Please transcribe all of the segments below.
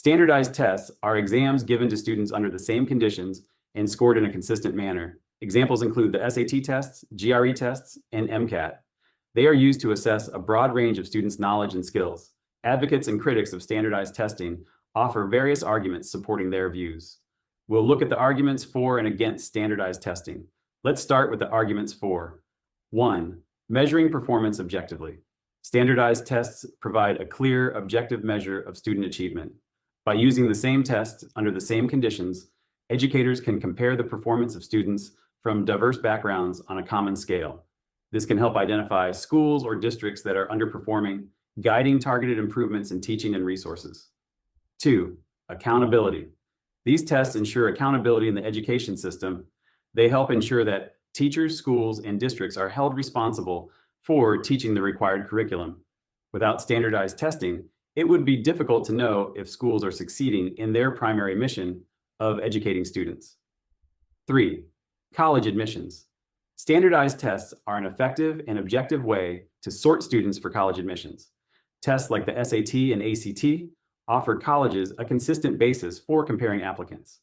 Standardized tests are exams given to students under the same conditions and scored in a consistent manner. Examples include the SAT tests, GRE tests, and MCAT. They are used to assess a broad range of students' knowledge and skills. Advocates and critics of standardized testing offer various arguments supporting their views. We'll look at the arguments for and against standardized testing. Let's start with the arguments for. 1. Measuring performance objectively. Standardized tests provide a clear, objective measure of student achievement. By using the same tests under the same conditions, educators can compare the performance of students from diverse backgrounds on a common scale. This can help identify schools or districts that are underperforming, guiding targeted improvements in teaching and resources. 2. Accountability. These tests ensure accountability in the education system. They help ensure that teachers, schools, and districts are held responsible for teaching the required curriculum. Without standardized testing, it would be difficult to know if schools are succeeding in their primary mission of educating students. 3. College admissions. Standardized tests are an effective and objective way to sort students for college admissions. Tests like the SAT and ACT offer colleges a consistent basis for comparing applicants.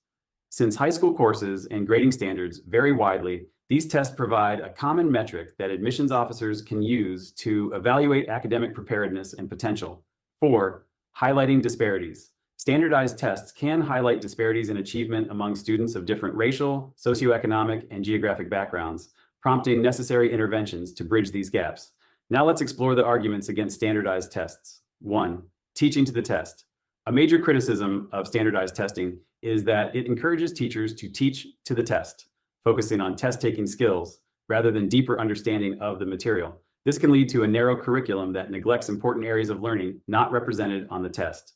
Since high school courses and grading standards vary widely, these tests provide a common metric that admissions officers can use to evaluate academic preparedness and potential. 4. Highlighting disparities. Standardized tests can highlight disparities in achievement among students of different racial, socioeconomic, and geographic backgrounds, prompting necessary interventions to bridge these gaps. Now let's explore the arguments against standardized tests. 1. Teaching to the test. A major criticism of standardized testing is that it encourages teachers to teach to the test, focusing on test-taking skills rather than deeper understanding of the material. This can lead to a narrow curriculum that neglects important areas of learning not represented on the test.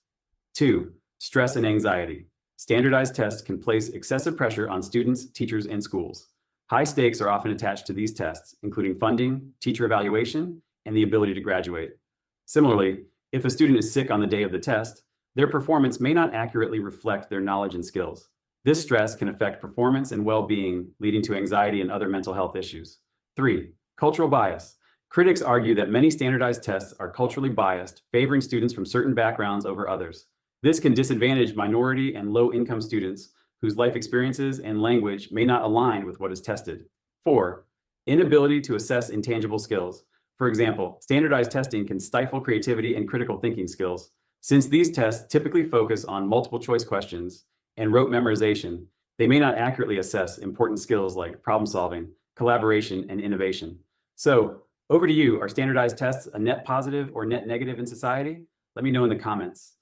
2. Stress and anxiety. Standardized tests can place excessive pressure on students, teachers, and schools. High stakes are often attached to these tests, including funding, teacher evaluation, and the ability to graduate. Similarly, if a student is sick on the day of the test, their performance may not accurately reflect their knowledge and skills. This stress can affect performance and well-being, leading to anxiety and other mental health issues. 3. Cultural bias. Critics argue that many standardized tests are culturally biased, favoring students from certain backgrounds over others. This can disadvantage minority and low-income students whose life experiences and language may not align with what is tested. 4. Inability to assess intangible skills. For example, standardized testing can stifle creativity and critical thinking skills. Since these tests typically focus on multiple choice questions and rote memorization, they may not accurately assess important skills like problem solving, collaboration, and innovation. So, over to you. Are standardized tests a net positive or net negative in society? Let me know in the comments.